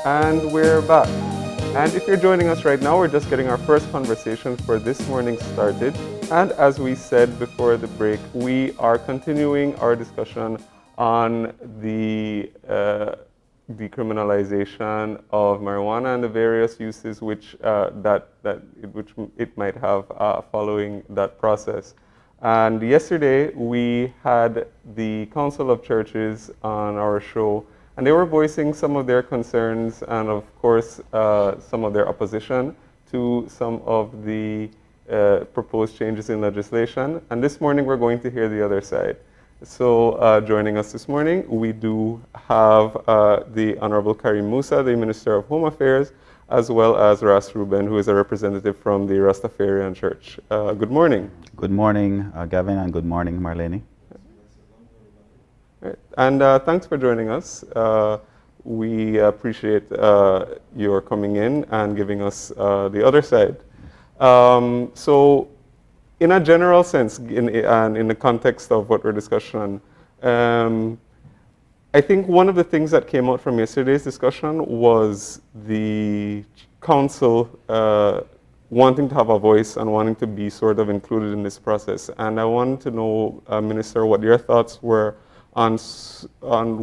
And we're back. And if you're joining us right now, we're just getting our first conversation for this morning started. And as we said before the break, we are continuing our discussion on the decriminalization of marijuana and the various uses which it might have following that process. And yesterday we had the Council of Churches on our show, and they were voicing some of their concerns and, of course, some of their opposition to some of the proposed changes in legislation. And this morning we're going to hear the other side. So joining us this morning, we do have the Honorable Kareem Musa, the Minister of Home Affairs, as well as Ras Ruben, who is a representative from the Rastafarian Church. Good morning. Good morning, Gavin, and good morning, Marlene. Right. And thanks for joining us. We appreciate your coming in and giving us the other side. So, in a general sense, and in the context of what we're discussing, I think one of the things that came out from yesterday's discussion was the council wanting to have a voice and wanting to be sort of included in this process. And I wanted to know, Minister, what your thoughts were on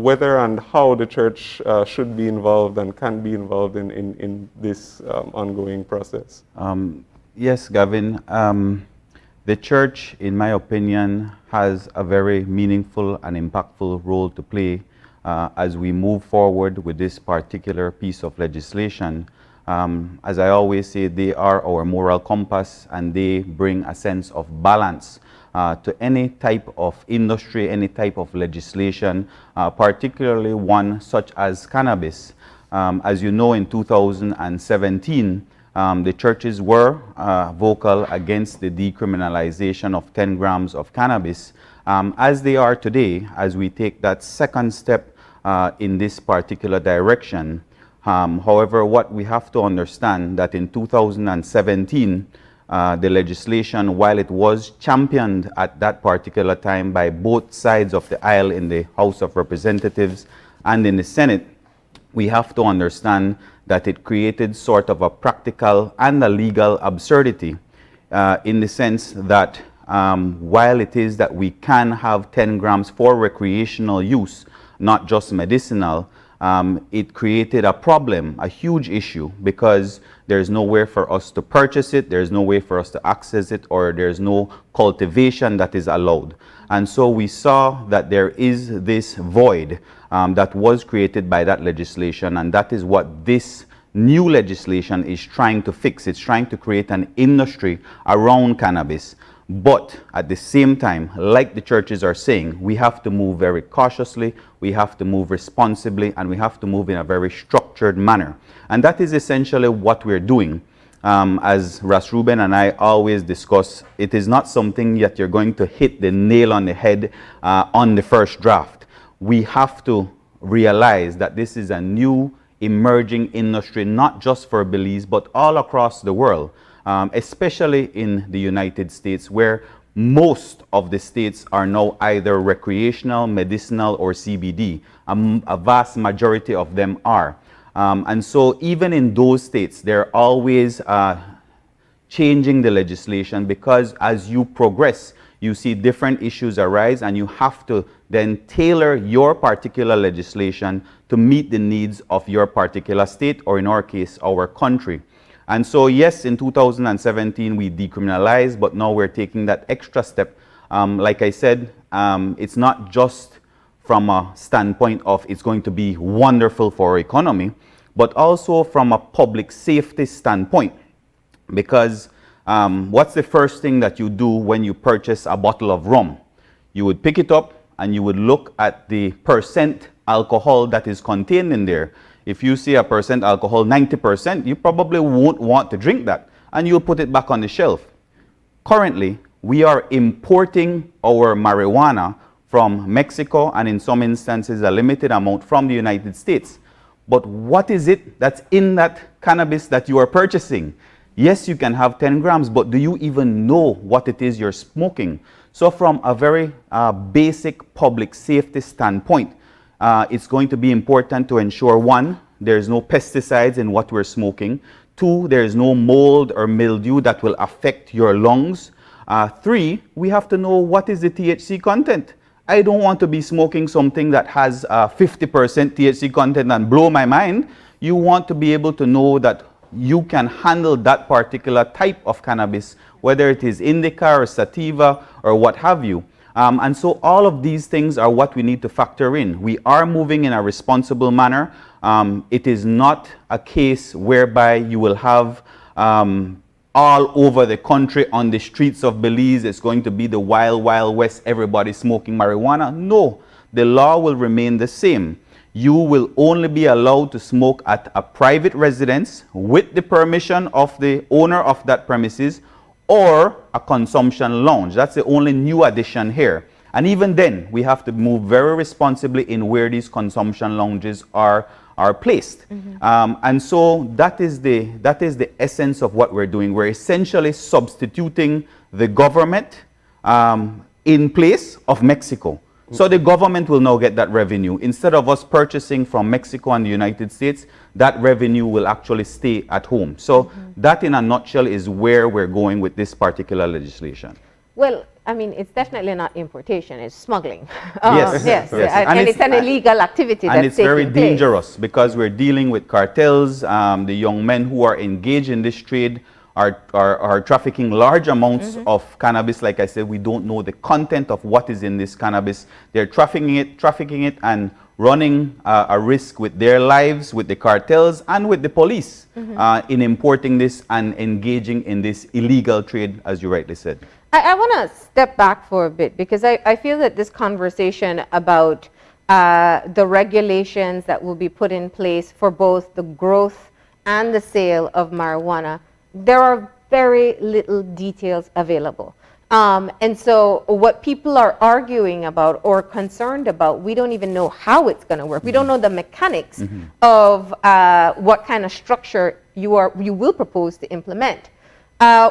whether and how the church should be involved and can be involved in this ongoing process. Yes, Gavin. The church, in my opinion, has a very meaningful and impactful role to play as we move forward with this particular piece of legislation. As I always say, they are our moral compass, and they bring a sense of balance to any type of industry, any type of legislation, particularly one such as cannabis. As you know, in 2017, the churches were vocal against the decriminalization of 10 grams of cannabis, as they are today, as we take that second step in this particular direction. However, what we have to understand that in 2017, the legislation, while it was championed at that particular time by both sides of the aisle in the House of Representatives and in the Senate, we have to understand that it created sort of a practical and a legal absurdity in the sense that while it is that we can have 10 grams for recreational use, not just medicinal, it created a problem, a huge issue, because there's nowhere for us to purchase it, there's no way for us to access it, or there's no cultivation that is allowed. And so we saw that there is this void that was created by that legislation, and that is what this new legislation is trying to fix. It's trying to create an industry around cannabis. But at the same time, like the churches are saying, we have to move very cautiously, we have to move responsibly, and we have to move in a very structured manner. And that is essentially what we're doing. As Ras Ruben and I always discuss, it is not something that you're going to hit the nail on the head on the first draft. We have to realize that this is a new emerging industry, not just for Belize, but all across the world. Especially in the United States, where most of the states are now either recreational, medicinal, or CBD. A vast majority of them are. And so even in those states, they're always changing the legislation, because as you progress, you see different issues arise, and you have to then tailor your particular legislation to meet the needs of your particular state, or in our case, our country. And so, yes, in 2017, we decriminalized, but now we're taking that extra step. Like I said, it's not just from a standpoint of it's going to be wonderful for our economy, but also from a public safety standpoint. Because what's the first thing that you do when you purchase a bottle of rum? You would pick it up and you would look at the percent alcohol that is contained in there. If you see a percent alcohol, 90%, you probably won't want to drink that, and you'll put it back on the shelf. Currently, we are importing our marijuana from Mexico, and in some instances, a limited amount from the United States. But what is it that's in that cannabis that you are purchasing? Yes, you can have 10 grams, but do you even know what it is you're smoking? So from a very basic public safety standpoint, it's going to be important to ensure, one, there's no pesticides in what we're smoking. 2, there's no mold or mildew that will affect your lungs. 3, we have to know what is the THC content. I don't want to be smoking something that has 50% THC content and blow my mind. You want to be able to know that you can handle that particular type of cannabis, whether it is indica or sativa or what have you. And so all of these things are what we need to factor in. We are moving in a responsible manner. It is not a case whereby you will have all over the country on the streets of Belize, it's going to be the wild, wild west, everybody smoking marijuana. No, the law will remain the same. You will only be allowed to smoke at a private residence with the permission of the owner of that premises or a consumption lounge. That's the only new addition here. And even then, we have to move very responsibly in where these consumption lounges are placed. And so that is the essence of what we're doing. We're essentially substituting the government in place of Mexico. So the government will now get that revenue. Instead of us purchasing from Mexico and the United States, that revenue will actually stay at home. So that in a nutshell is where we're going with this particular legislation. Well, I mean, it's definitely not importation, it's smuggling. Yes. Yes. Yes. And it's an illegal activity that's and it's very taking place. dangerous because we're dealing with cartels. The young men who are engaged in this trade are trafficking large amounts of cannabis. Like I said, we don't know the content of what is in this cannabis. They're trafficking it and running a risk with their lives, with the cartels, and with the police in importing this and engaging in this illegal trade, as you rightly said. I want to step back for a bit because I feel that this conversation about the regulations that will be put in place for both the growth and the sale of marijuana, there are very little details available. And so what people are arguing about or concerned about, we don't even know how it's going to work. We don't know the mechanics of what kind of structure you will propose to implement.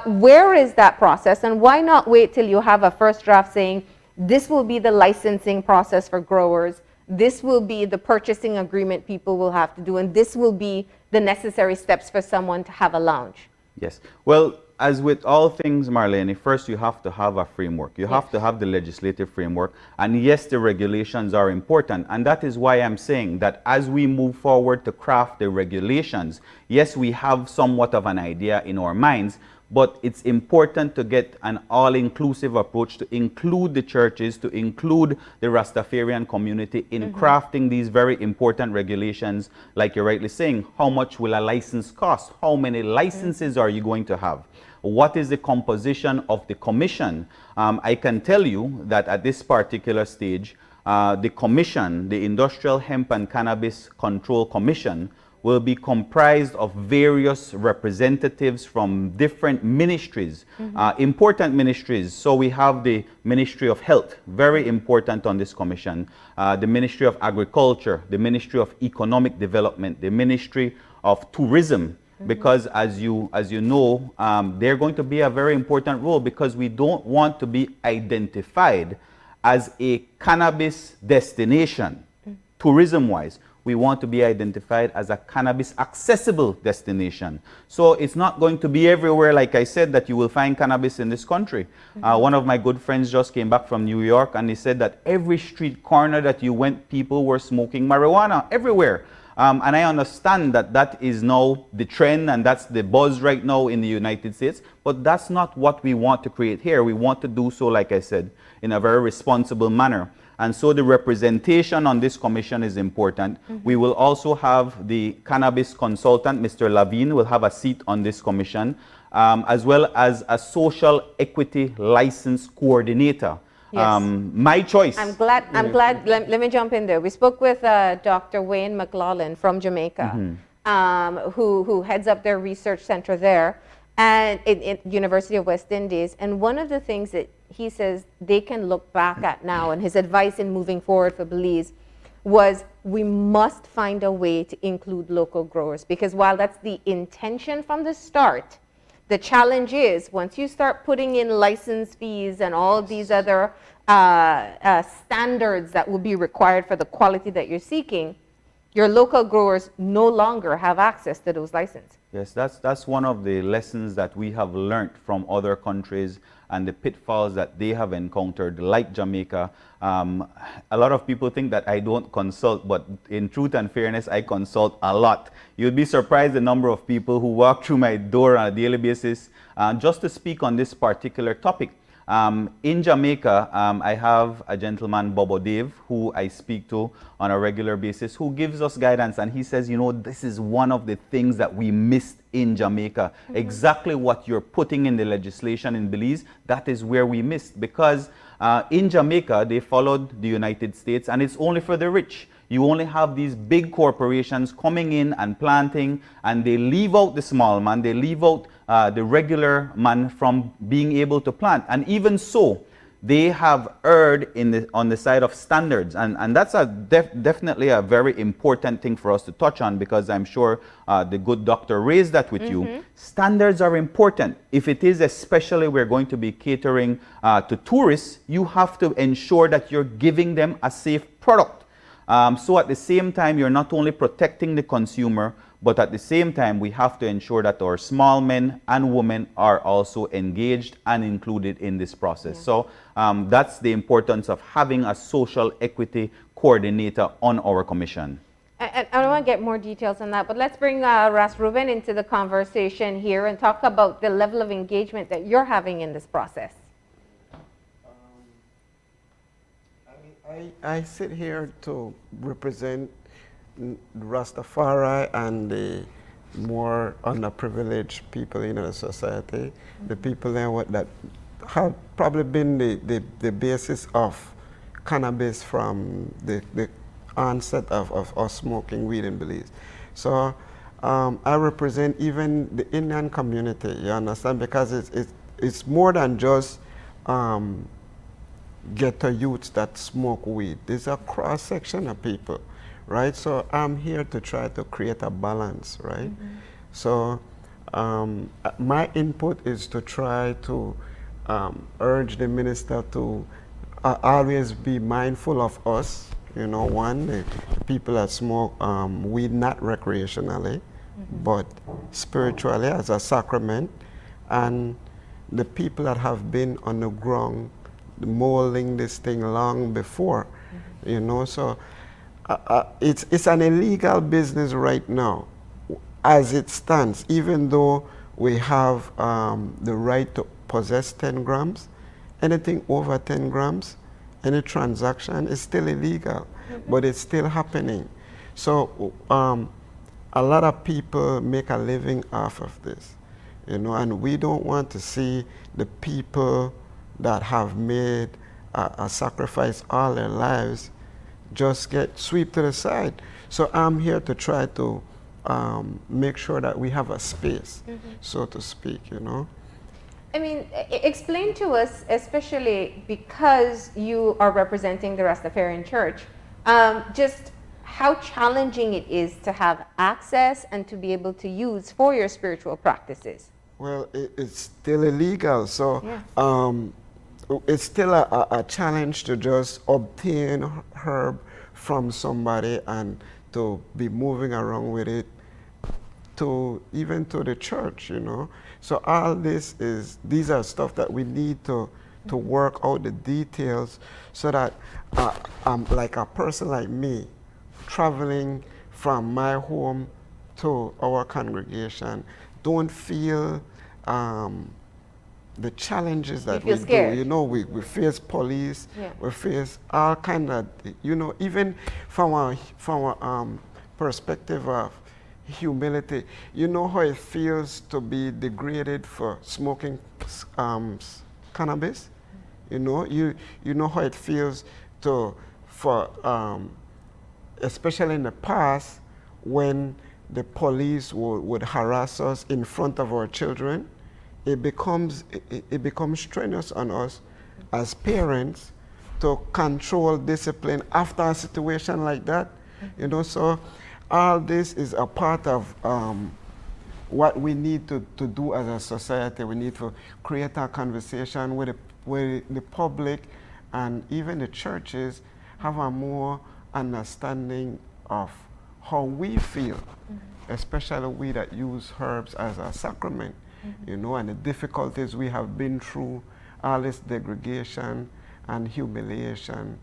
Where is that process, and why not wait till you have a first draft saying this will be the licensing process for growers, this will be the purchasing agreement people will have to do, and this will be the necessary steps for someone to have a lounge? Yes. Well, as with all things, Marlene, first you have to have a framework. You have to have the legislative framework. And yes, the regulations are important. And that is why I'm saying that as we move forward to craft the regulations, yes, we have somewhat of an idea in our minds, but it's important to get an all-inclusive approach to include the churches, to include the Rastafarian community in crafting these very important regulations. Like you're rightly saying, how much will a license cost? How many licenses are you going to have? What is the composition of the commission? I can tell you that at this particular stage, the commission, the Industrial Hemp and Cannabis Control Commission, will be comprised of various representatives from different ministries, important ministries. So we have the Ministry of Health, very important on this commission, the Ministry of Agriculture, the Ministry of Economic Development, the Ministry of Tourism, because as you know, they're going to be a very important role because we don't want to be identified as a cannabis destination, tourism-wise. We want to be identified as a cannabis accessible destination. So it's not going to be everywhere, like I said, that you will find cannabis in this country. One of my good friends just came back from New York and he said that every street corner that you went, people were smoking marijuana everywhere. And I understand that that is now the trend and that's the buzz right now in the United States, but that's not what we want to create here. We want to do so, like I said, in a very responsible manner. And so the representation on this commission is important. We will also have the cannabis consultant, Mr. Lavine, will have a seat on this commission, as well as a social equity license coordinator. Yes. My choice. I'm glad. Let me jump in there. We spoke with Dr. Wayne McLaughlin from Jamaica, who heads up their research center there and in University of West Indies. And one of the things that he says they can look back at now, and his advice in moving forward for Belize, was we must find a way to include local growers, because while that's the intention from the start, the challenge is once you start putting in license fees and all of these other standards that will be required for the quality that you're seeking, your local growers no longer have access to those licenses. Yes, that's one of the lessons that we have learned from other countries and the pitfalls that they have encountered, like Jamaica. A lot of people think that I don't consult, but in truth and fairness, I consult a lot. You'll be surprised the number of people who walk through my door on a daily basis just to speak on this particular topic. In Jamaica, I have a gentleman, Bobo Dave, who I speak to on a regular basis, who gives us guidance. And he says, you know, this is one of the things that we missed in Jamaica. Exactly what you're putting in the legislation in Belize, that is where we missed. Because in Jamaica, they followed the United States, and it's only for the rich. You only have these big corporations coming in and planting, and they leave out the small man, they leave out the regular man from being able to plant. And even so, they have erred on the side of standards. And that's definitely a very important thing for us to touch on, because I'm sure the good doctor raised that with you. Standards are important. If it is especially we're going to be catering to tourists, you have to ensure that you're giving them a safe product. So at the same time, you're not only protecting the consumer, but at the same time, we have to ensure that our small men and women are also engaged and included in this process. Yeah. So that's the importance of having a social equity coordinator on our commission. I want to get more details on that, but let's bring Ras Ruben into the conversation here and talk about the level of engagement that you're having in this process. I sit here to represent Rastafari and the more underprivileged people in our society, the people that have probably been the basis of cannabis from the onset of us smoking weed in Belize. So I represent even the Indian community, you understand, because it's more than just ghetto youths that smoke weed. There's a cross section of people, right? So I'm here to try to create a balance, right? So my input is to try to urge the minister to always be mindful of us. You know, one, the people that smoke weed not recreationally, but spiritually as a sacrament, and the people that have been on the ground molding this thing long before, you know. So it's an illegal business right now as it stands, even though we have the right to possess 10 grams. Anything over 10 grams, any transaction is still illegal, but it's still happening. So a lot of people make a living off of this, you know, and we don't want to see the people that have made a sacrifice all their lives just get swept to the side. So I'm here to try to make sure that we have a space, so to speak, you know. I mean, explain to us, especially because you are representing the Rastafarian Church, just how challenging it is to have access and to be able to use for your spiritual practices. Well, it's still illegal, so it's still a challenge to just obtain herb from somebody and to be moving around with it to even to the church, you know. So all these are stuff that we need to work out the details so that like a person like me traveling from my home to our congregation don't feel the challenges that we do. You know, we face police, we face all kind of, you know, even from a perspective of humility, you know how it feels to be degraded for smoking cannabis. You know, you know how it feels for especially in the past when the police would harass us in front of our children. It becomes strenuous on us as parents to control discipline after a situation like that. You know, so all this is a part of what we need to do as a society. We need to create a conversation where the public and even the churches have a more understanding of how we feel, especially we that use herbs as a sacrament, you know, and the difficulties we have been through, all this degradation and humiliation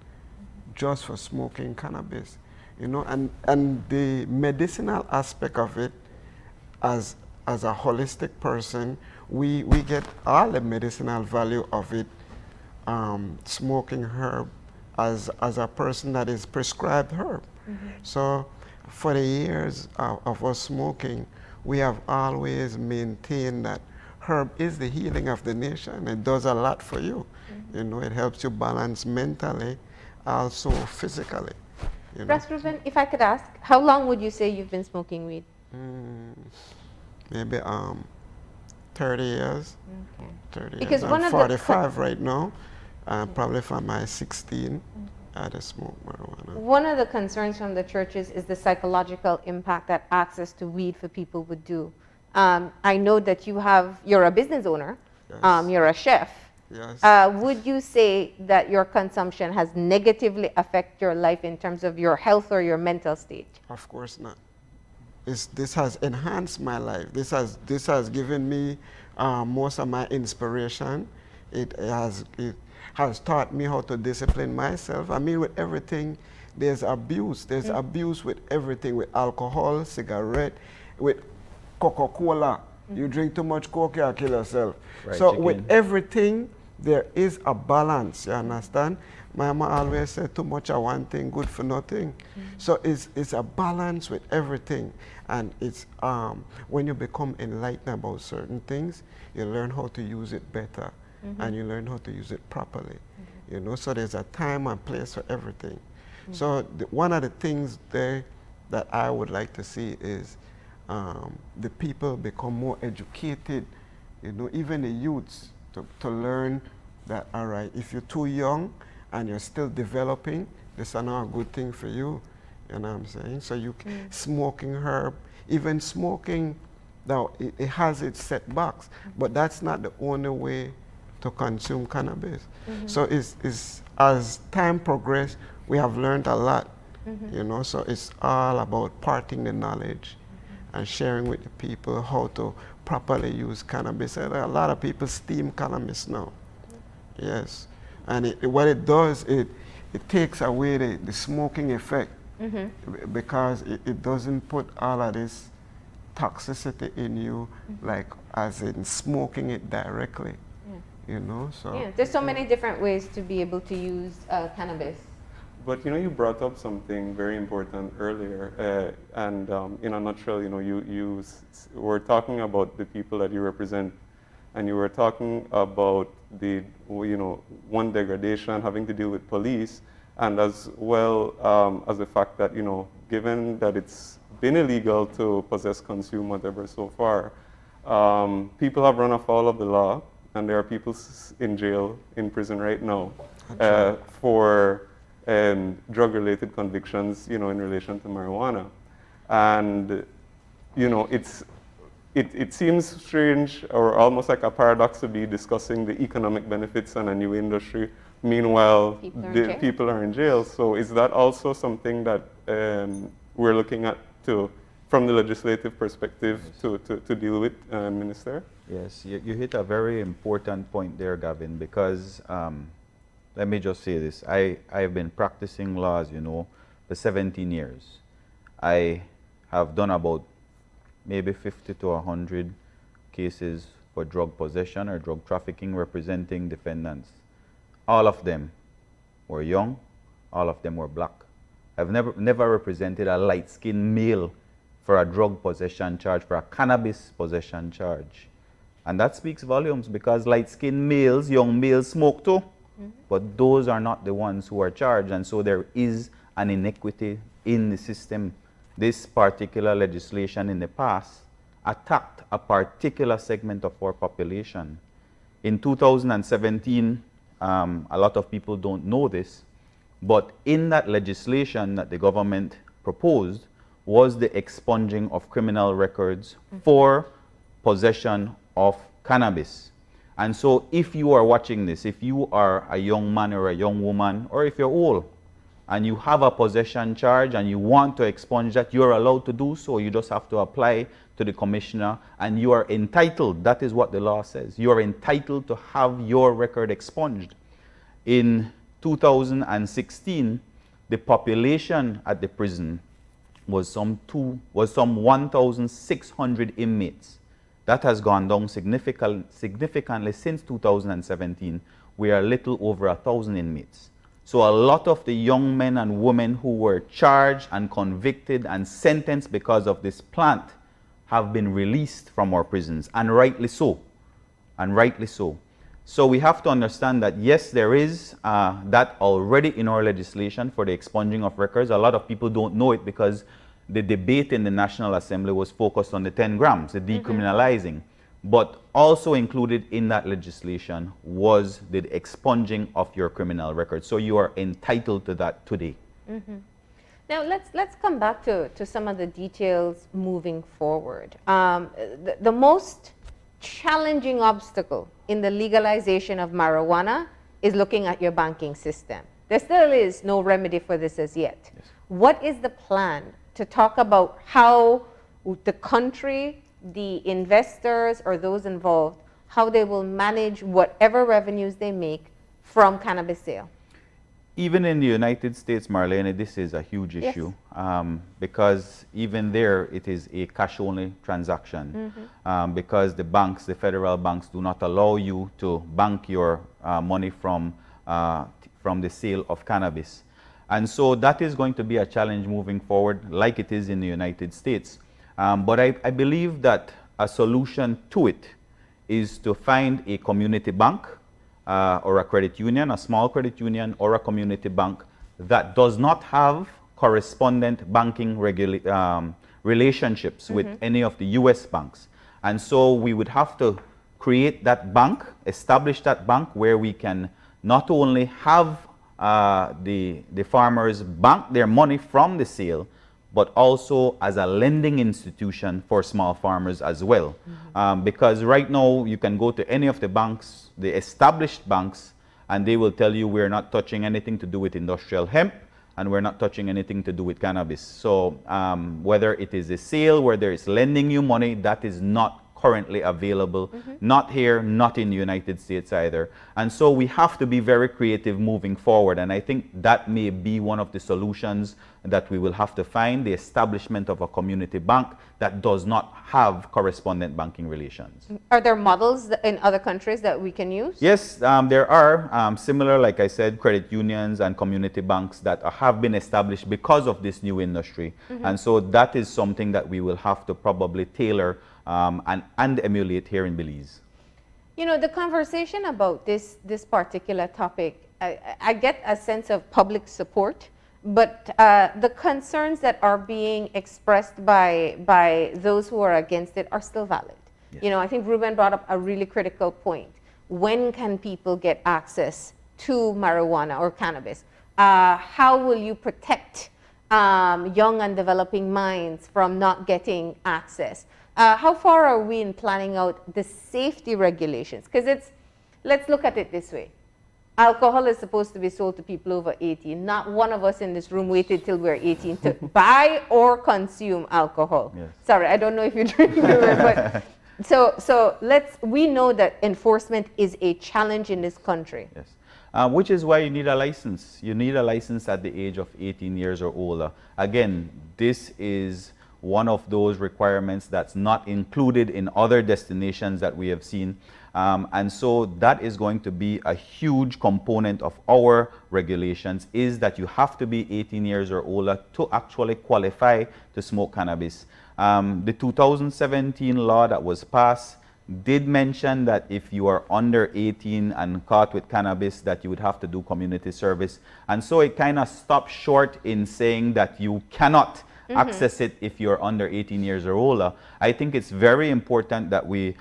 just for smoking cannabis, you know, and the medicinal aspect of it, as a holistic person, we get all the medicinal value of it, smoking herb as a person that is prescribed herb. So for the years of us smoking, we have always maintained that herb is the healing of the nation. It does a lot for you. You know, it helps you balance mentally, also physically. You know? Ras Ruben, if I could ask, how long would you say you've been smoking weed? Maybe 30 years. Okay. 30 Because years. one I'm of the 45 right now. Probably from my 16, I had smoke marijuana. One of the concerns from the churches is the psychological impact that access to weed for people would do. I know that you're a business owner, Yes. you're a chef. Yes. Would you say that your consumption has negatively affected your life in terms of your health or your mental state? Of course not. This has enhanced my life. This has given me most of my inspiration. It has taught me how to discipline myself. I mean, with everything, there's abuse. There's abuse with everything, with alcohol, cigarette, with Coca-Cola. You drink too much Coke, you'll kill yourself. Right, so chicken. with everything, there is a balance, you understand? My mama always said, too much of one thing, good for nothing. So it's a balance with everything. And it's when you become enlightened about certain things, you learn how to use it better. And you learn how to use it properly. You know, so there's a time and place for everything. So one of the things there that I would like to see is the people become more educated, you know, even the youths, to learn that, all right, if you're too young and you're still developing, this is not a good thing for you. You know what I'm saying? So smoking herb, even smoking, now it has its setbacks, but that's not the only way to consume cannabis. So it's as time progresses, we have learned a lot, you know, so it's all about parting the knowledge and sharing with the people how to properly use cannabis. And a lot of people steam cannabis now. Yes. And what it does, it takes away the smoking effect, because it doesn't put all of this toxicity in you, like as in smoking it directly. You know, so. Yeah, there's so many different ways to be able to use cannabis. But you know, you brought up something very important earlier, and in a nutshell, you know, you were talking about the people that you represent, and you were talking about the, you know, one, degradation having to deal with police, and as well as the fact that, you know, given that it's been illegal to possess, consume, whatever so far, people have run afoul of the law, and there are people in jail, in prison right now, for drug-related convictions, you know, in relation to marijuana. And, you know, it seems strange or almost like a paradox to be discussing the economic benefits and a new industry. Meanwhile, people are in jail. So is that also something that we're looking at from the legislative perspective to deal with, Minister? Yes, you hit a very important point there, Gavin, because let me just say this. I've been practicing law, as you know, for 17 years. I have done about maybe 50 to 100 cases for drug possession or drug trafficking representing defendants. All of them were young, all of them were black. I've never represented a light-skinned male for a drug possession charge, for a cannabis possession charge. And that speaks volumes, because light-skinned males, young males, smoke too. But those are not the ones who are charged, and so there is an inequity in the system. This particular legislation in the past attacked a particular segment of our population. In 2017, a lot of people don't know this, but in that legislation that the government proposed was the expunging of criminal records for possession of cannabis. And so if you are watching this, if you are a young man or a young woman, or if you're old, and you have a possession charge and you want to expunge that, you're allowed to do so. You just have to apply to the commissioner, and you are entitled, that is what the law says, you are entitled to have your record expunged. In 2016, the population at the prison was some 1,600 inmates. That has gone down significantly since 2017. We are a little over 1,000 inmates. So a lot of the young men and women who were charged and convicted and sentenced because of this plant have been released from our prisons, and rightly so, and rightly so. So we have to understand that, yes, there is that already in our legislation for the expunging of records. A lot of people don't know it because the debate in the National Assembly was focused on the 10 grams, the decriminalizing. But also included in that legislation was the expunging of your criminal record. So you are entitled to that today. Now let's come back to some of the details moving forward. The most challenging obstacle in the legalization of marijuana is looking at your banking system. There still is no remedy for this as yet. Yes. What is the plan to talk about how the country, the investors or those involved, how they will manage whatever revenues they make from cannabis sale? Even in the United States, Marlene, this is a huge issue, because even there it is a cash-only transaction, because the banks, the federal banks, do not allow you to bank your money from the sale of cannabis. And so that is going to be a challenge moving forward, like it is in the United States. But I believe that a solution to it is to find a community bank or a credit union, a small credit union or a community bank that does not have correspondent banking relationships with any of the US banks. And so we would have to create that bank, establish that bank where we can not only have the farmers bank their money from the sale, but also as a lending institution for small farmers as well. Because right now you can go to any of the banks, the established banks, and they will tell you we're not touching anything to do with industrial hemp, and we're not touching anything to do with cannabis. So whether it is a sale, whether it's lending you money, that is not currently available, not here, not in the United States either. And so we have to be very creative moving forward, and I think that may be one of the solutions that we will have to find, the establishment of a community bank that does not have correspondent banking relations. Are there models in other countries that we can use? Yes, there are similar, like I said, credit unions and community banks that have been established because of this new industry. And so that is something that we will have to probably tailor and emulate here in Belize. You know, the conversation about this particular topic, I get a sense of public support, but the concerns that are being expressed by those who are against it are still valid. Yes. You know, I think Reuben brought up a really critical point. When can people get access to marijuana or cannabis? How will you protect young and developing minds from not getting access? How far are we in planning out the safety regulations? Because let's look at it this way. Alcohol is supposed to be sold to people over 18. Not one of us in this room waited till we're 18 to buy or consume alcohol. Yes. Sorry, I don't know if you drink, but we know that enforcement is a challenge in this country. Yes. Which is why you need a license. You need a license at the age of 18 years or older. Again, this is one of those requirements that's not included in other destinations that we have seen. And so that is going to be a huge component of our regulations, is that you have to be 18 years or older to actually qualify to smoke cannabis. The 2017 law that was passed did mention that if you are under 18 and caught with cannabis, that you would have to do community service. And so it kind of stopped short in saying that you cannot access it if you're under 18 years or older. I think it's very important that we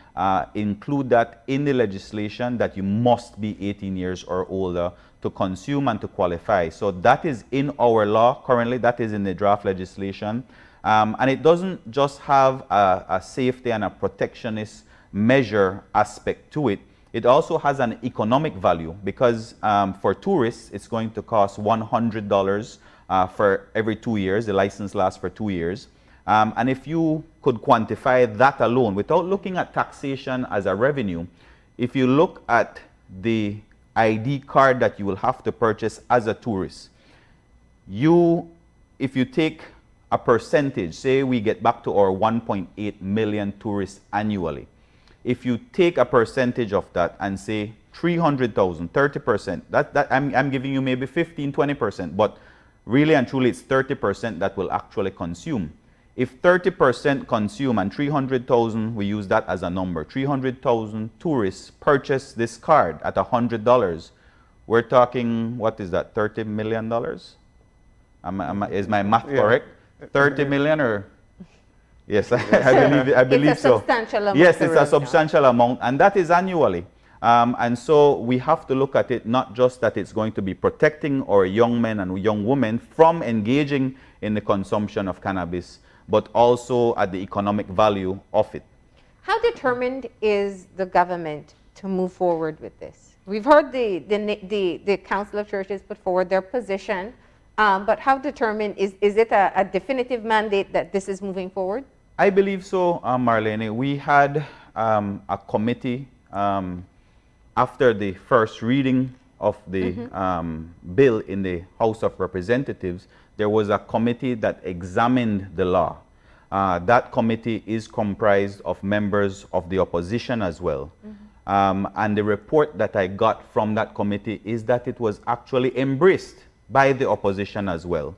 include that in the legislation, that you must be 18 years or older to consume and to qualify. So that is in our law currently, that is in the draft legislation. And it doesn't just have a safety and a protectionist measure aspect to it. it also has an economic value because for tourists, it's going to cost $100 for every 2 years. The license lasts for 2 years. And if you could quantify that alone, without looking at taxation as a revenue, if you look at the ID card that you will have to purchase as a tourist, if you take a percentage, say we get back to our 1.8 million tourists annually, if you take a percentage of that and say 300,000, 30%, I'm giving you maybe 15, 20%, but really and truly it's 30% that will actually consume. If 30% consume and 300,000, we use that as a number, 300,000 tourists purchase this card at $100, we're talking, what is that, $30 million? Is my math correct? 30 million or? Yes, I believe it's a so. Substantial amount. Yes, it's a substantial amount, and that is annually. And so we have to look at it not just that it's going to be protecting our young men and young women from engaging in the consumption of cannabis, but also at the economic value of it. How determined is the government to move forward with this? We've heard the Council of Churches put forward their position, but how determined, is it a definitive mandate that this is moving forward? I believe so, Marlene. We had a committee after the first reading of the bill in the House of Representatives. There was a committee that examined the law. That committee is comprised of members of the opposition as well. And the report that I got from that committee is that it was actually embraced by the opposition as well.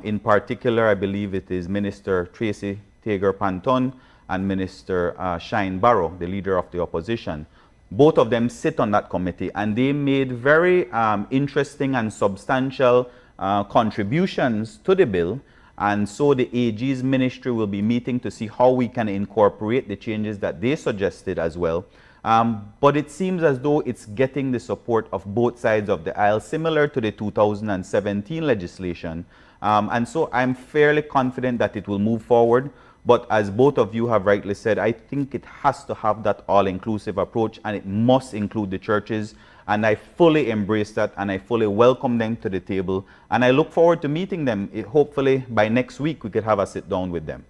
In particular, I believe it is Minister Tracy Tager-Panton and Minister Shine Barrow, the leader of the opposition. Both of them sit on that committee, and they made very interesting and substantial contributions to the bill. And so the AG's ministry will be meeting to see how we can incorporate the changes that they suggested as well. But it seems as though it's getting the support of both sides of the aisle, similar to the 2017 legislation. And so I'm fairly confident that it will move forward. But as both of you have rightly said, I think it has to have that all-inclusive approach, and it must include the churches. And I fully embrace that, and I fully welcome them to the table. And I look forward to meeting them. Hopefully by next week we could have a sit down with them.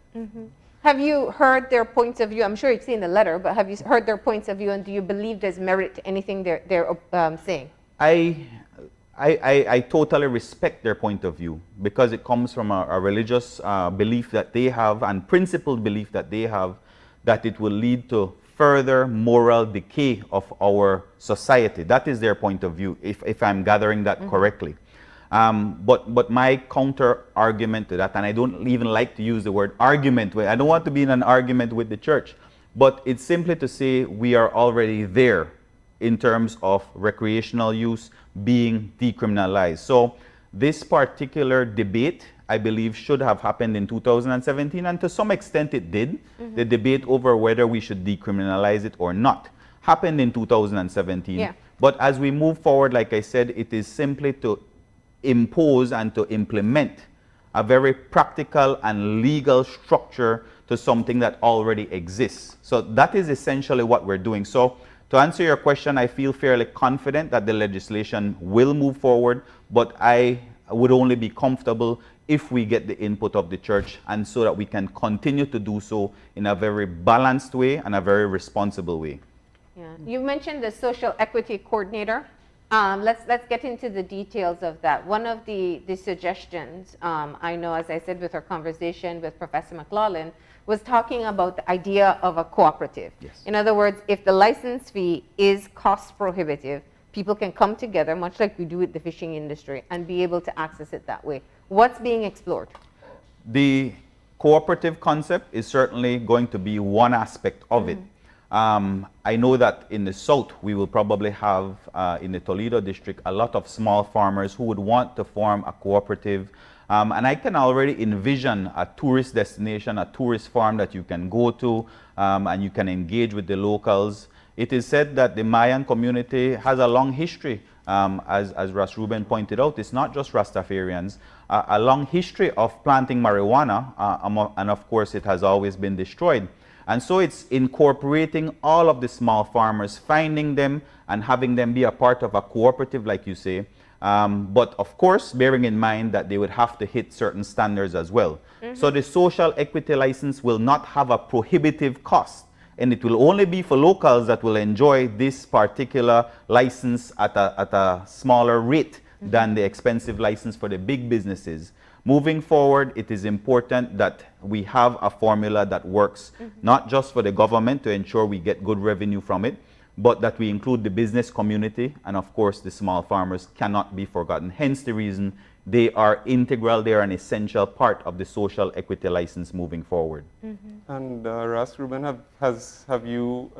Have you heard their points of view? I'm sure you've seen the letter, but have you heard their points of view, and do you believe there's merit to anything they're saying? I totally respect their point of view because it comes from a religious belief that they have and principled belief that they have, that it will lead to further moral decay of our society. That is their point of view, if I'm gathering that correctly. But my counter argument to that, and I don't even like to use the word argument, I don't want to be in an argument with the church, but it's simply to say we are already there in terms of recreational use being decriminalized. So this particular debate, I believe, should have happened in 2017, and to some extent it did. The debate over whether we should decriminalize it or not happened in 2017. Yeah. But as we move forward, like I said, it is simply to impose and to implement a very practical and legal structure to something that already exists. So that is essentially what we're doing. So to answer your question, I feel fairly confident that the legislation will move forward, but I would only be comfortable if we get the input of the church, and so that we can continue to do so in a very balanced way and a very responsible way. Yeah. You mentioned the social equity coordinator. Let's get into the details of that. One of the suggestions, I know, as I said with our conversation with Professor McLaughlin, was talking about the idea of a cooperative. Yes. In other words, if the license fee is cost prohibitive, people can come together, much like we do with the fishing industry, and be able to access it that way. What's being explored? The cooperative concept is certainly going to be one aspect of it. I know that in the south, we will probably have, in the Toledo district, a lot of small farmers who would want to form a cooperative. And I can already envision a tourist destination, a tourist farm that you can go to, and you can engage with the locals. It is said that the Mayan community has a long history, as Ras Ruben pointed out. It's not just Rastafarians, a long history of planting marijuana, and of course it has always been destroyed. And so it's incorporating all of the small farmers, finding them and having them be a part of a cooperative, like you say. But of course, bearing in mind that they would have to hit certain standards as well. So the social equity license will not have a prohibitive cost. And it will only be for locals that will enjoy this particular license at a smaller rate than the expensive license for the big businesses. Moving forward, it is important that we have a formula that works, not just for the government to ensure we get good revenue from it, but that we include the business community, and of course the small farmers cannot be forgotten. Hence the reason they are integral, they are an essential part of the social equity license moving forward. And Ras Ruben, have you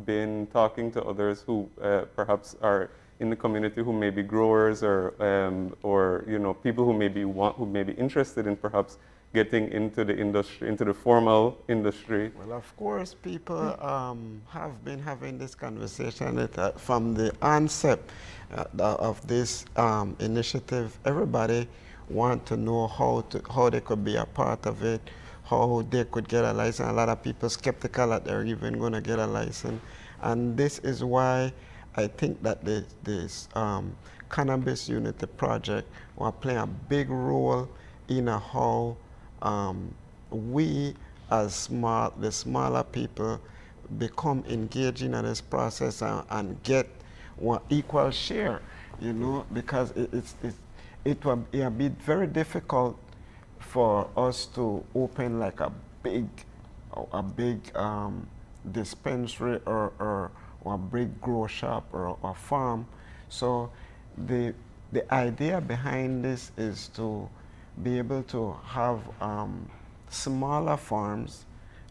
been talking to others who perhaps are in the community who may be growers or people who may be interested in perhaps getting into the industry, into the formal industry? Well, of course, people have been having this conversation from the onset of this initiative. Everybody want to know how they could be a part of it, how they could get a license. A lot of people skeptical that they're even going to get a license, and this is why I think that this Cannabis Unity Project will play a big role in how we as the smaller people become engaged in this process and get one equal share, because it will be very difficult for us to open like a big dispensary or a big grow shop or a farm. So the idea behind this is to be able to have smaller farms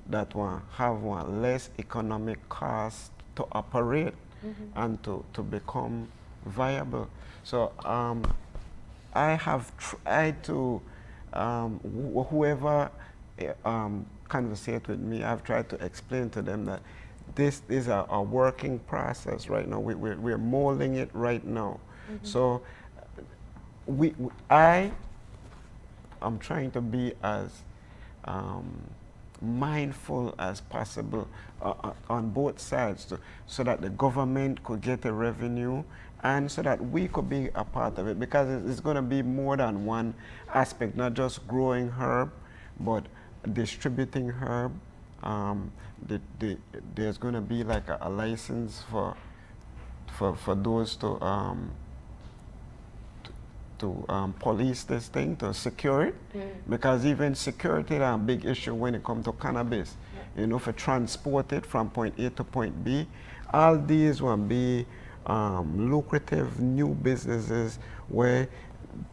that will have one less economic cost to operate and to become viable. So I have tried to, whoever conversate with me, I've tried to explain to them that this is a working process right now. We're molding it right now. So I'm trying to be as mindful as possible on both sides so that the government could get a revenue and so that we could be a part of it, because it's going to be more than one aspect, not just growing herb, but distributing herb. There's going to be like a license for those to police this thing, to secure it, because even security is a big issue when it comes to cannabis. For transport it from point A to point B, all these will be lucrative new businesses where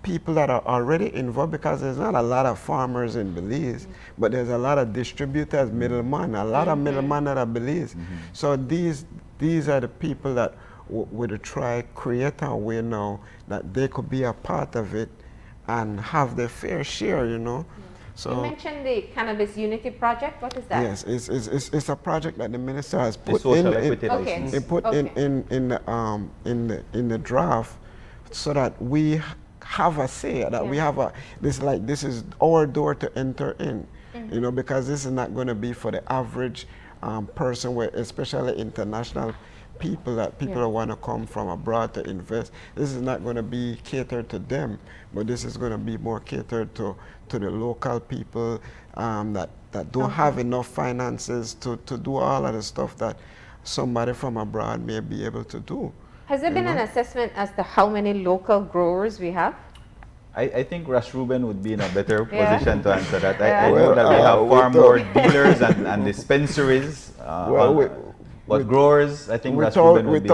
people that are already involved, because there's not a lot of farmers in Belize, but there's a lot of distributors, middlemen, a lot of middlemen that are Belize. So these are the people that would try create a way now that they could be a part of it and have their fair share, So you mentioned the Cannabis Unity Project. What is that? Yes, it's a project that the minister has The put social in equity license. in the draft, so that we have a say, that we have this is our door to enter in, because this is not going to be for the average person, especially international people that want to come from abroad to invest. This is not going to be catered to them, but this is going to be more catered to the local people that don't have enough finances to do all of the stuff that somebody from abroad may be able to do. Has there been an assessment as to how many local growers we have? I think Ras Ruben would be in a better Yeah. position to answer that. I Well, know that we have far more without- dealers and dispensaries, but growers, I think Ras Ruben would be.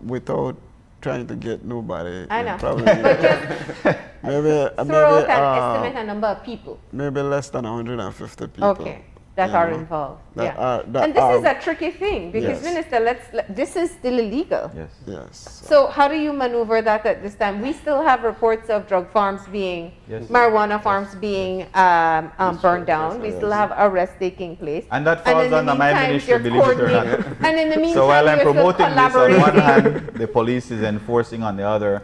Without trying to get nobody. I know. Probably But just maybe throw out an estimate a number of people. maybe less than 150 people. Okay, that you are know, involved. that Yeah. are- that And this is are- a tricky thing because, Yes. Minister, this is still illegal. Yes. Yes. So how do you maneuver that at this time? We still have reports of drug farms being, Yes. marijuana farms being burned down. We still have arrests taking place. And that falls in the under my meantime, ministry, you're believe it or coordinating- not. And in the meantime, So while I'm you're still promoting this on one collaborating. hand, the police is enforcing on the other.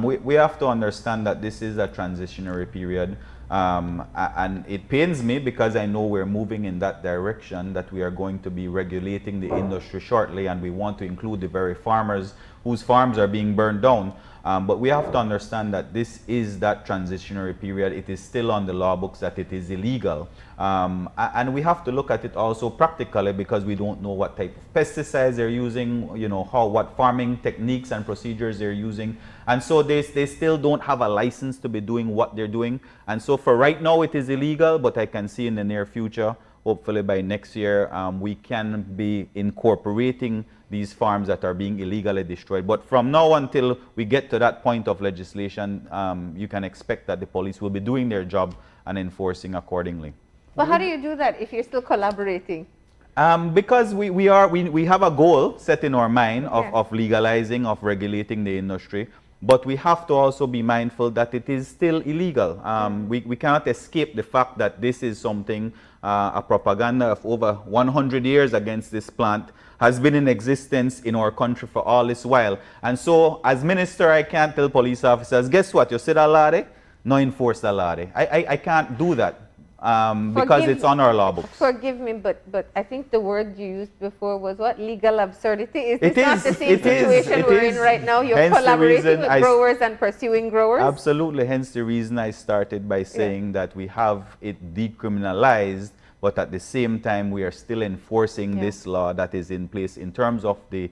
We have to understand that this is a transitionary period. And it pains me because I know we're moving in that direction, that we are going to be regulating the industry shortly, and we want to include the very farmers whose farms are being burned down. But we have to understand that this is that transitionary period. It is still on the law books that it is illegal. And we have to look at it also practically, because we don't know what type of pesticides they're using, you know, what farming techniques and procedures they're using. And so they still don't have a license to be doing what they're doing. And so for right now, it is illegal, but I can see in the near future, hopefully by next year, we can be incorporating these farms that are being illegally destroyed. But from now until we get to that point of legislation, you can expect that the police will be doing their job and enforcing accordingly. But how do you do that if you're still collaborating? Because we have a goal set in our mind of legalizing, of regulating the industry. But we have to also be mindful that it is still illegal. We cannot escape the fact that this is something, a propaganda of over 100 years against this plant has been in existence in our country for all this while. And so, as minister, I can't tell police officers, guess what, you see that law there? No enforce the law there. I can't do that. Because it's on our law books. Forgive me, but I think the word you used before was what? Legal absurdity? Is this not the same situation we're in right now? You're collaborating with growers and pursuing growers? Absolutely. Hence the reason I started by saying that we have it decriminalized, but at the same time, we are still enforcing this law that is in place in terms of the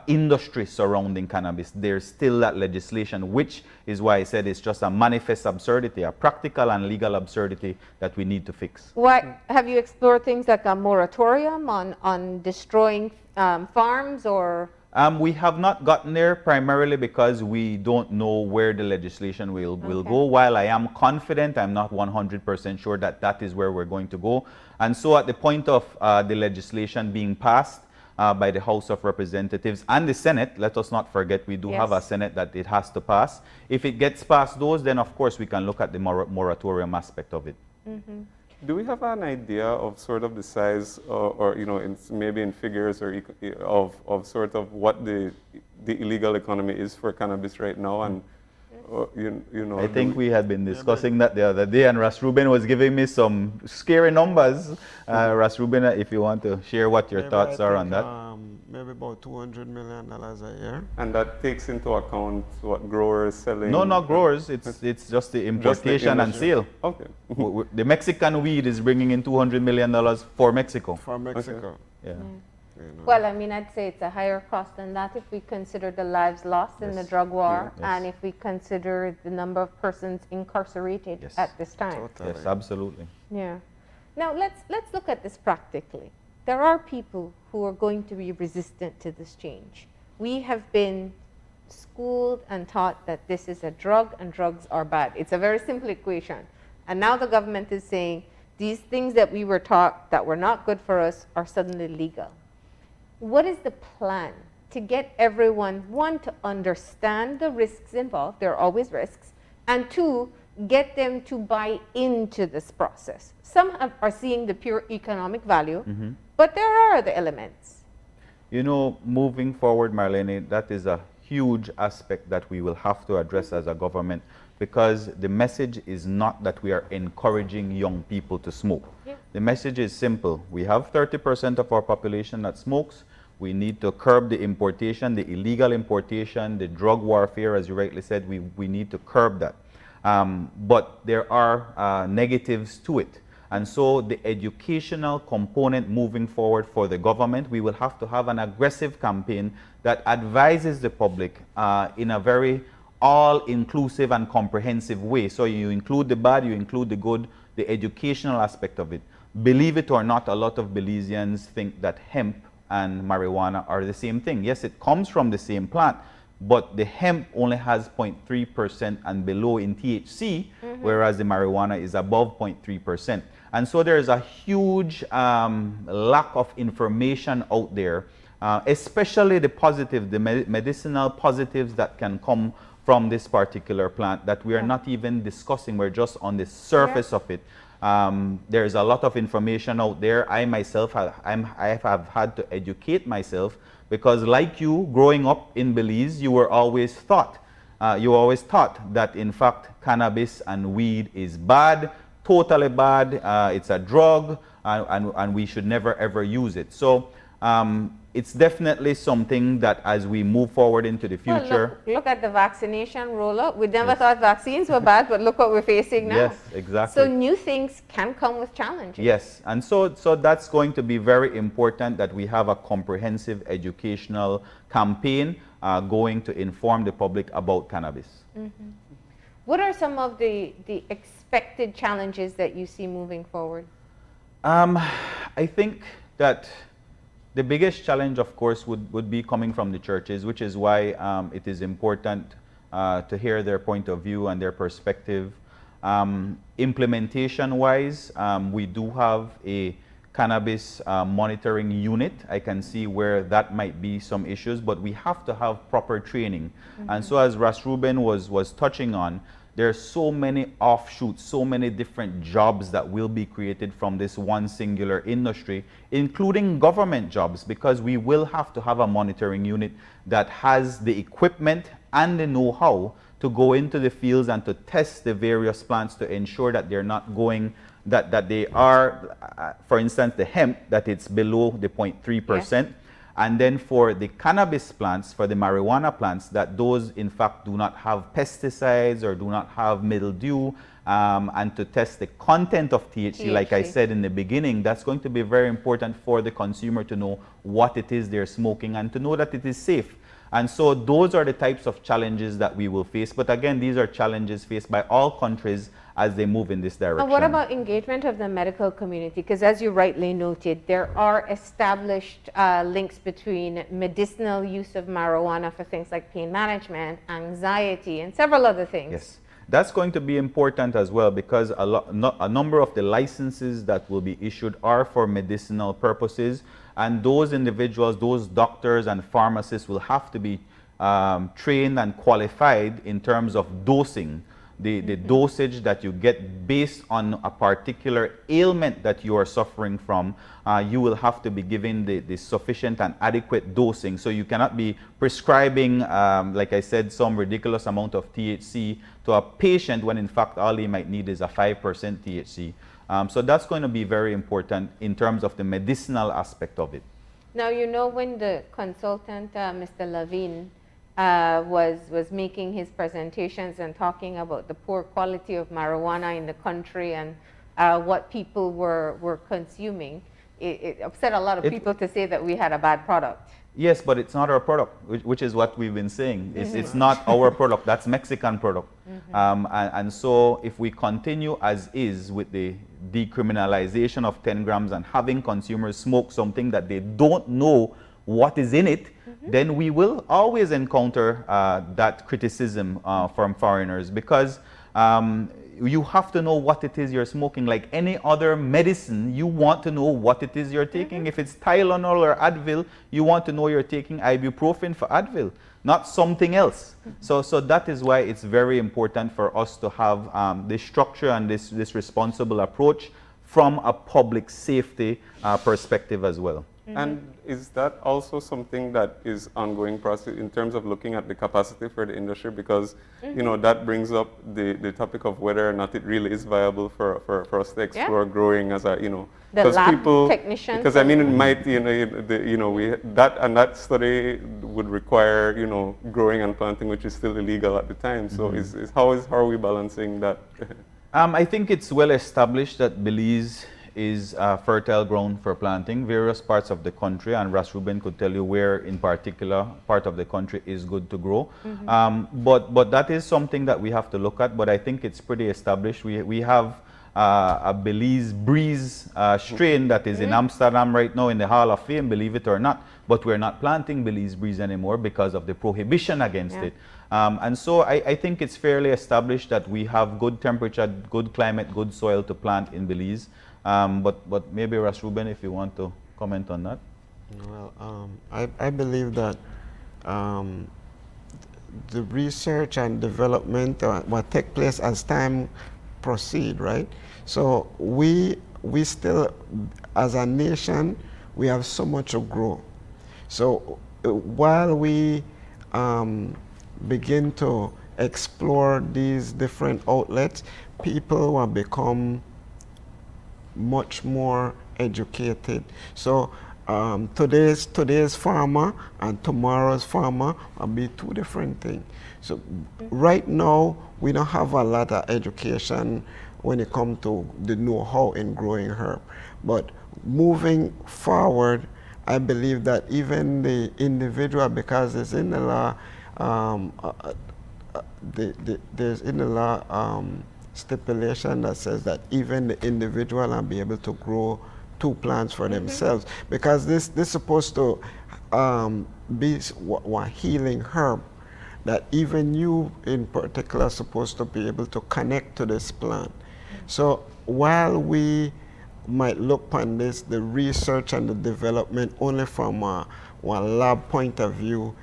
industry surrounding cannabis. There's still that legislation, which is why I said it's just a manifest absurdity, a practical and legal absurdity that we need to fix. Why have you explored things like a moratorium on destroying farms or? We have not gotten there, primarily because we don't know where the legislation will go. While I am confident, I'm not 100% sure that that is where we're going to go. And so at the point of the legislation being passed by the House of Representatives and the Senate, let us not forget we do have a Senate that it has to pass. If it gets past those, then of course we can look at the moratorium aspect of it. Mm-hmm. Do we have an idea of sort of the size, or you know, maybe in figures, or of sort of what the illegal economy is for cannabis right now? And you know, I think we had been discussing that the other day, and Ras Ruben was giving me some scary numbers. Ras Ruben, if you want to share what your thoughts are on that. Maybe about $200 million a year. And that takes into account what growers selling? No, not growers. It's just the importation and sale. Okay. The Mexican weed is bringing in $200 million for Mexico. For Mexico. Okay. Yeah. You know. Well, I mean, I'd say it's a higher cost than that if we consider the lives lost in the drug war and if we consider the number of persons incarcerated at this time. Totally. Yes, absolutely. Yeah. Now, let's look at this practically. There are people who are going to be resistant to this change. We have been schooled and taught that this is a drug and drugs are bad. It's a very simple equation. And now the government is saying these things that we were taught that were not good for us are suddenly legal. What is the plan to get everyone, one, to understand the risks involved, there are always risks, and two, get them to buy into this process? Some are seeing the pure economic value, but there are other elements. You know, moving forward, Marlene, that is a huge aspect that we will have to address as a government, because the message is not that we are encouraging young people to smoke. The message is simple. We have 30% of our population that smokes. We need to curb the importation, the illegal importation, the drug warfare, as you rightly said. We need to curb that. But there are negatives to it. And so the educational component moving forward for the government, we will have to have an aggressive campaign that advises the public in a very all-inclusive and comprehensive way. So you include the bad, you include the good, the educational aspect of it. Believe it or not, a lot of Belizeans think that hemp and marijuana are the same thing. Yes, it comes from the same plant, but the hemp only has 0.3% and below in THC, whereas the marijuana is above 0.3%. And so there is a huge lack of information out there, especially the positive, the medicinal positives that can come from this particular plant that we are not even discussing. We're just on the surface of it. There is a lot of information out there. I myself, I have had to educate myself, because like you, growing up in Belize, you were always taught you always thought that in fact cannabis and weed is bad, totally bad, it's a drug, and we should never ever use it. So it's definitely something that as we move forward into the future. Well, look at the vaccination rollout. We never thought vaccines were bad, but look what we're facing now. Yes, exactly. So new things can come with challenges. Yes, and so that's going to be very important that we have a comprehensive educational campaign going to inform the public about cannabis. Mm-hmm. What are some of the expected challenges that you see moving forward? I think that the biggest challenge, of course, would be coming from the churches, which is why it is important to hear their point of view and their perspective. Implementation-wise, we do have a cannabis monitoring unit. I can see where that might be some issues, but we have to have proper training. Mm-hmm. And so as Ras Ruben was touching on, there are so many offshoots, so many different jobs that will be created from this one singular industry, including government jobs, because we will have to have a monitoring unit that has the equipment and the know-how to go into the fields and to test the various plants to ensure that they're not going, that they are, for instance, the hemp, that it's below the 0.3%. Yeah. And then for the cannabis plants, for the marijuana plants, that those in fact do not have pesticides or do not have mildew, and to test the content of THC, like I said in the beginning, that's going to be very important for the consumer to know what it is they're smoking and to know that it is safe. And so those are the types of challenges that we will face. But again, these are challenges faced by all countries as they move in this direction. And what about engagement of the medical community? Because as you rightly noted, there are established links between medicinal use of marijuana for things like pain management, anxiety, and several other things. Yes. That's going to be important as well, because a number of the licenses that will be issued are for medicinal purposes, and those individuals, those doctors and pharmacists will have to be trained and qualified in terms of dosing. The dosage that you get based on a particular ailment that you are suffering from, you will have to be given the sufficient and adequate dosing. So you cannot be prescribing, like I said, some ridiculous amount of THC to a patient when in fact all he might need is a 5% THC. So that's going to be very important in terms of the medicinal aspect of it. Now, you know, when the consultant, Mr. Levine, was making his presentations and talking about the poor quality of marijuana in the country and what people were consuming, it upset a lot of people to say that we had a bad product. Yes, but it's not our product, which is what we've been saying. It's not our product, that's Mexican product. And so if we continue as is with the decriminalization of 10 grams and having consumers smoke something that they don't know what is in it, then we will always encounter that criticism from foreigners, because you have to know what it is you're smoking. Like any other medicine, you want to know what it is you're taking. If it's Tylenol or Advil, you want to know you're taking ibuprofen for Advil, not something else. So that is why it's very important for us to have this structure and this responsible approach from a public safety perspective as well. And is that also something that is ongoing process in terms of looking at the capacity for the industry? Because, you know, that brings up the topic of whether or not it really is viable for us to explore growing as a, you know, the lab technicians. Because I mean, it might, that study would require, you know, growing and planting, which is still illegal at the time. So how are we balancing that? I think it's well established that Belize is a fertile ground for planting. Various parts of the country, and Ras Ruben could tell you where in particular part of the country is good to grow. But that is something that we have to look at, but I think it's pretty established. We have a Belize Breeze strain that is in Amsterdam right now in the Hall of Fame, believe it or not, but we're not planting Belize Breeze anymore because of the prohibition against it. And so I think it's fairly established that we have good temperature, good climate, good soil to plant in Belize. But maybe Ras Ruben, if you want to comment on that. Well, I believe that the research and development will take place as time proceed, right? So we still, as a nation, we have so much to grow. So while we begin to explore these different outlets, people will become much more educated. So today's farmer and tomorrow's farmer will be two different things. So right now we don't have a lot of education when it comes to the know-how in growing herb. But moving forward, I believe that even the individual, because it's in the law, there's in the law stipulation that says that even the individual will be able to grow 2 plants for themselves, because this is supposed to be one healing herb that even you in particular are supposed to be able to connect to this plant. So while we might look upon this, the research and the development only from one lab point of view,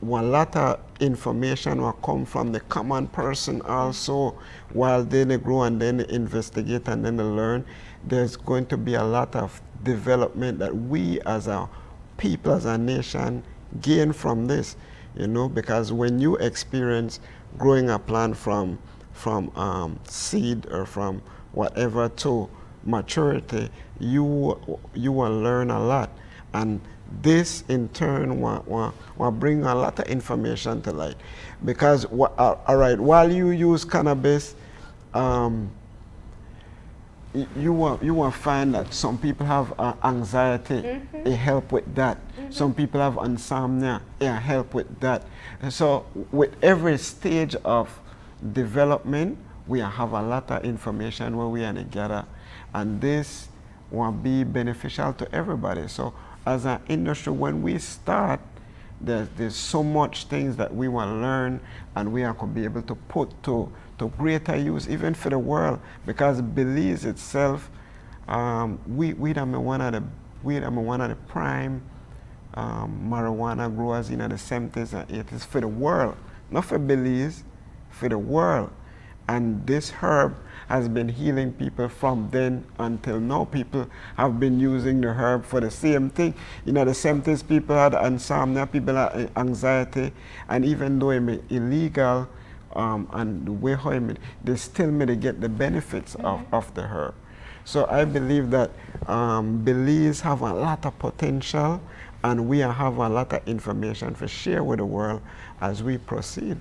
one lot of information will come from the common person also while they grow and then they investigate and then they learn. There's going to be a lot of development that we as a people, as a nation, gain from this, you know, because when you experience growing a plant from seed or from whatever to maturity, you will learn a lot. And this in turn will bring a lot of information to light. Because, all right, while you use cannabis, you will find that some people have anxiety, it help with that. Some people have insomnia, it help with that. And so with every stage of development, we have a lot of information where we are together, and this will be beneficial to everybody. So as an industry, when we start, there's so much things that we will learn and we are going to be able to put to greater use, even for the world, because Belize itself, we are one of the prime marijuana growers in the 70s and 80s for the world, not for Belize, for the world. And this herb has been healing people from then until now. People have been using the herb for the same thing. You know, the 70s people had insomnia, people had anxiety, and even though it was illegal, and the way how they still may get the benefits of the herb. So I believe that Belize have a lot of potential, and we have a lot of information to share with the world as we proceed.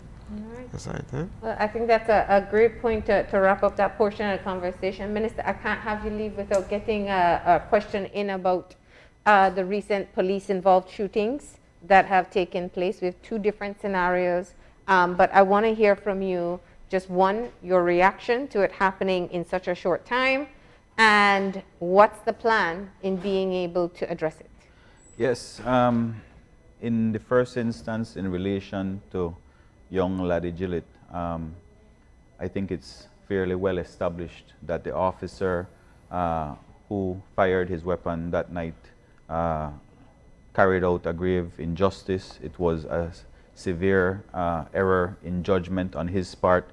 That's right, huh? Well, I think that's a great point to wrap up that portion of the conversation. Minister, I can't have you leave without getting a question in about the recent police-involved shootings that have taken place. We have 2 different scenarios, but I want to hear from you, just one, your reaction to it happening in such a short time, and what's the plan in being able to address it? Yes, in the first instance, in relation to young laddie Gillett, I think it's fairly well established that the officer who fired his weapon that night carried out a grave injustice. It was a severe error in judgment on his part,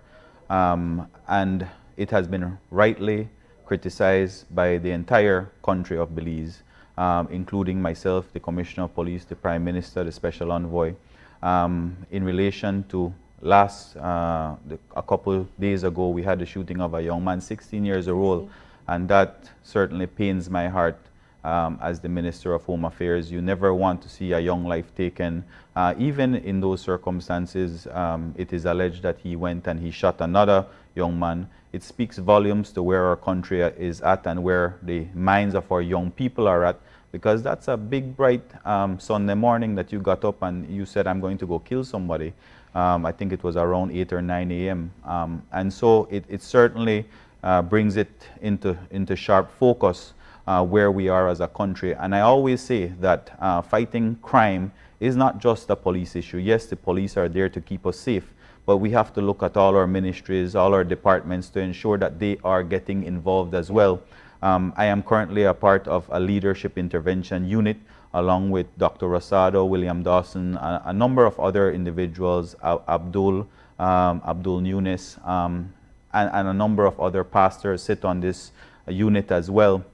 and it has been rightly criticized by the entire country of Belize, including myself, the Commissioner of Police, the Prime Minister, the Special Envoy. In relation to a couple days ago, we had the shooting of a young man, 16 years old, and that certainly pains my heart. As the Minister of Home Affairs, you never want to see a young life taken. Even in those circumstances, it is alleged that he went and he shot another young man. It speaks volumes to where our country is at and where the minds of our young people are at, because that's a big, bright Sunday morning that you got up and you said, I'm going to go kill somebody. I think it was around 8 or 9 a.m. And so it certainly brings it into sharp focus where we are as a country. And I always say that fighting crime is not just a police issue. Yes, the police are there to keep us safe, but we have to look at all our ministries, all our departments to ensure that they are getting involved as well. I am currently a part of a leadership intervention unit along with Dr. Rosado, William Dawson, a number of other individuals, Abdul Nunes, and a number of other pastors sit on this unit as well.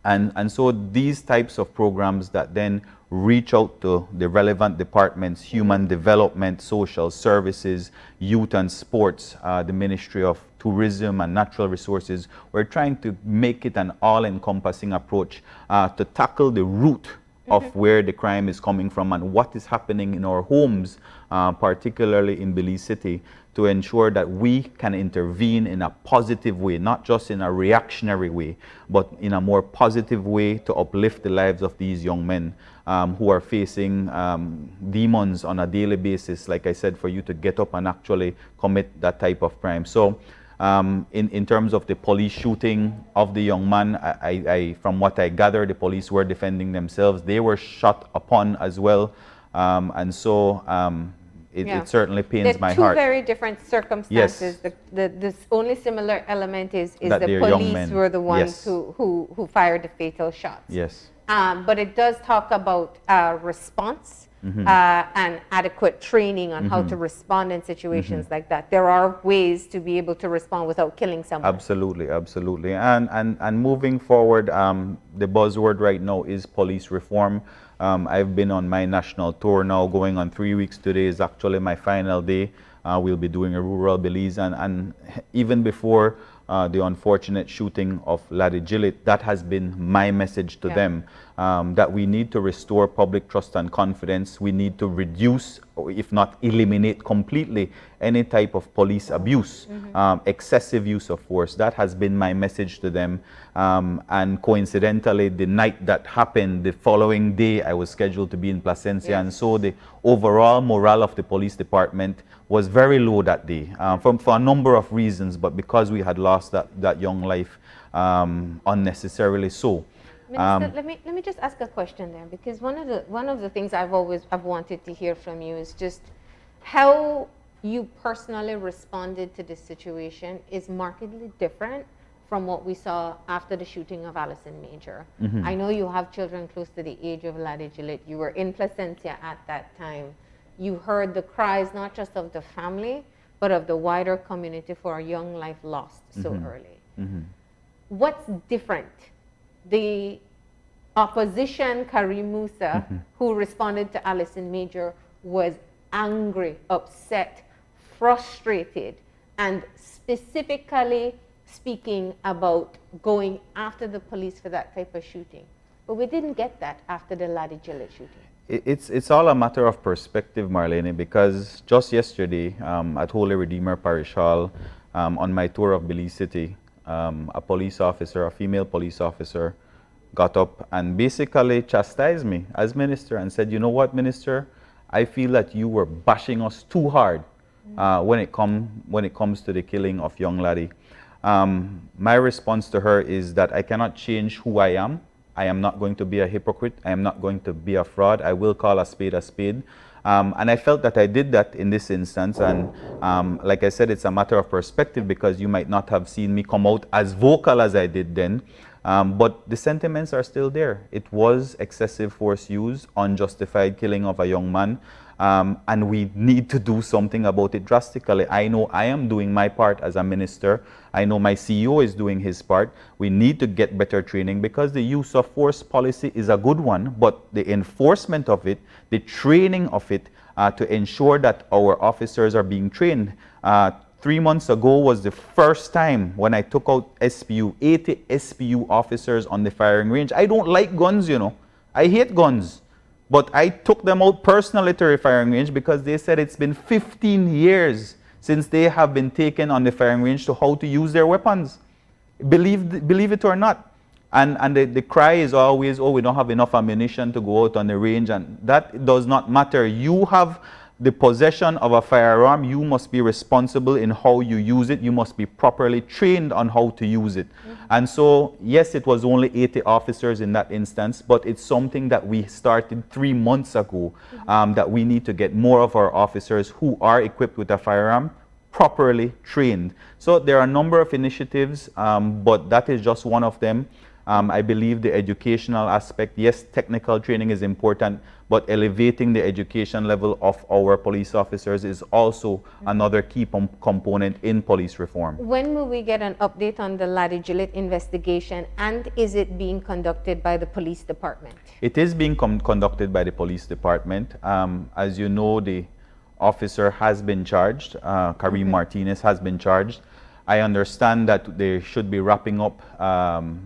And so these types of programs that then reach out to the relevant departments, human development, social services, youth and sports, the Ministry of Tourism and Natural Resources. We're trying to make it an all-encompassing approach to tackle the root of where the crime is coming from and what is happening in our homes, particularly in Belize City, to ensure that we can intervene in a positive way, not just in a reactionary way, but in a more positive way to uplift the lives of these young men who are facing demons on a daily basis, like I said, for you to get up and actually commit that type of crime. So in terms of the police shooting of the young man, from what I gather, the police were defending themselves. They were shot upon as well. And so it certainly pains my heart. They're two very different circumstances. Yes. The only similar element is That the they're young police men. were the ones Yes. who fired the fatal shots. Yes. But it does talk about response and adequate training on how to respond in situations like that. There are ways to be able to respond without killing someone. Absolutely, absolutely. And moving forward, the buzzword right now is police reform. I've been on my national tour now, going on 3 weeks. Today is actually my final day. We'll be doing a rural Belize, and even before the unfortunate shooting of Laddie Gillett, that has been my message to them, that we need to restore public trust and confidence. We need to reduce, or if not eliminate completely, any type of police abuse, excessive use of force. That has been my message to them. And coincidentally, the night that happened, the following day, I was scheduled to be in Placencia, and so the overall morale of the police department was very low that day, for a number of reasons, but because we had lost that young life unnecessarily so. Minister, let me just ask a question there, because one of the things I've wanted to hear from you is just how you personally responded to this situation is markedly different from what we saw after the shooting of Allison Major. I know you have children close to the age of Laddie Gillett. You were in Placencia at that time. You heard the cries not just of the family, but of the wider community for a young life lost so early. What's different? The opposition, Kareem Musa, who responded to Allison Major, was angry, upset, frustrated, and specifically speaking about going after the police for that type of shooting. But we didn't get that after the Laddie Gillett shooting. It's all a matter of perspective, Marlene, because just yesterday at Holy Redeemer Parish Hall, on my tour of Belize City, a police officer, a female police officer, got up and basically chastised me as minister and said, "You know what, minister, I feel that you were bashing us too hard when it comes to the killing of young Laddie." My response to her is that I cannot change who I am. I am not going to be a hypocrite. I am not going to be a fraud. I will call a spade a spade. And I felt that I did that in this instance. And like I said, it's a matter of perspective, because you might not have seen me come out as vocal as I did then. But the sentiments are still there. It was excessive force use, unjustified killing of a young man. And we need to do something about it drastically. I know I am doing my part as a minister. I know my CEO is doing his part. We need to get better training, because the use of force policy is a good one, but the enforcement of it, the training of it, to ensure that our officers are being trained. 3 months ago was the first time when I took out SPU, 80 SPU officers on the firing range. I don't like guns, you know. I hate guns. But I took them out personally to the firing range, because they said it's been 15 years since they have been taken on the firing range to how to use their weapons. Believe it or not. And the cry is always, oh, we don't have enough ammunition to go out on the range. And that does not matter. You have the possession of a firearm. You must be responsible in how you use it. You must be properly trained on how to use it. And so, yes, it was only 80 officers in that instance, but it's something that we started 3 months ago, that we need to get more of our officers who are equipped with a firearm properly trained. So there are a number of initiatives, but that is just one of them. I believe the educational aspect, yes, technical training is important, but elevating the education level of our police officers is also another key component in police reform. When will we get an update on the Laddie Gillett investigation, and is it being conducted by the police department? It is being conducted by the police department. As you know, the officer has been charged. Kareem Martinez has been charged. I understand that they should be wrapping up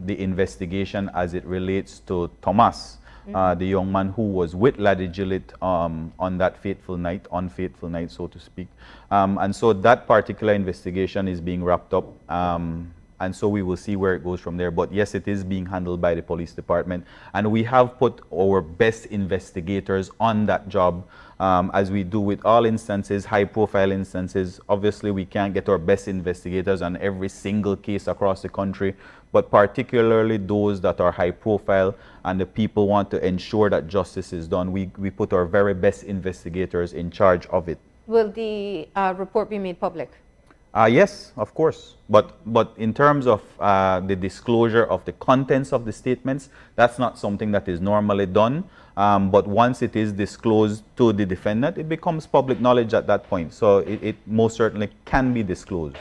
the investigation as it relates to Thomas, the young man who was with Laddie Gillett on that unfateful night, so to speak. And so that particular investigation is being wrapped up. And so we will see where it goes from there. But yes, it is being handled by the police department. And we have put our best investigators on that job, as we do with all instances, high-profile instances. Obviously, we can't get our best investigators on every single case across the country, but particularly those that are high-profile and the people want to ensure that justice is done. We put our very best investigators in charge of it. Will the report be made public? Yes, of course. But in terms of the disclosure of the contents of the statements, that's not something that is normally done. But once it is disclosed to the defendant, it becomes public knowledge at that point. So it most certainly can be disclosed.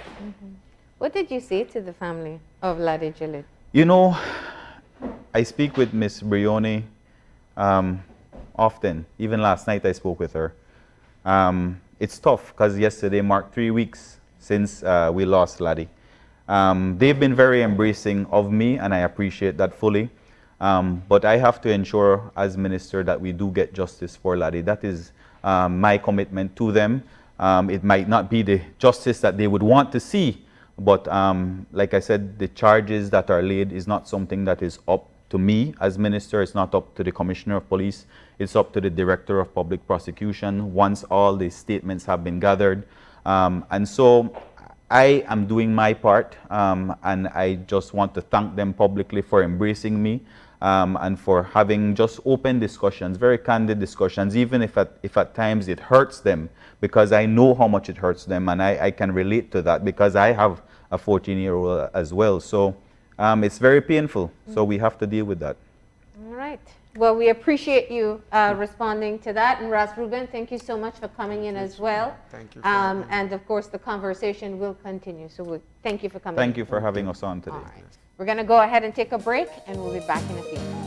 What did you say to the family of Laddie Gillett? You know, I speak with Miss Brioni often. Even last night I spoke with her. It's tough because yesterday marked 3 weeks since we lost Laddie. They've been very embracing of me, and I appreciate that fully. But I have to ensure as minister that we do get justice for Laddie. That is my commitment to them. It might not be the justice that they would want to see, but like I said, the charges that are laid is not something that is up to me as minister. It's not up to the Commissioner of Police. It's up to the Director of Public Prosecution once all the statements have been gathered. And so I am doing my part, and I just want to thank them publicly for embracing me, and for having just open discussions, very candid discussions, even if at times it hurts them, because I know how much it hurts them, and I can relate to that because I have a 14-year-old as well. So it's very painful, so we have to deal with that. All right. Well, we appreciate you responding to that. And Ras Ruben, thank you so much for coming in as well. Thank you. And of course, the conversation will continue. So thank you for coming. Thank you for having us on today. All right. We're going to go ahead and take a break, and we'll be back in a few minutes.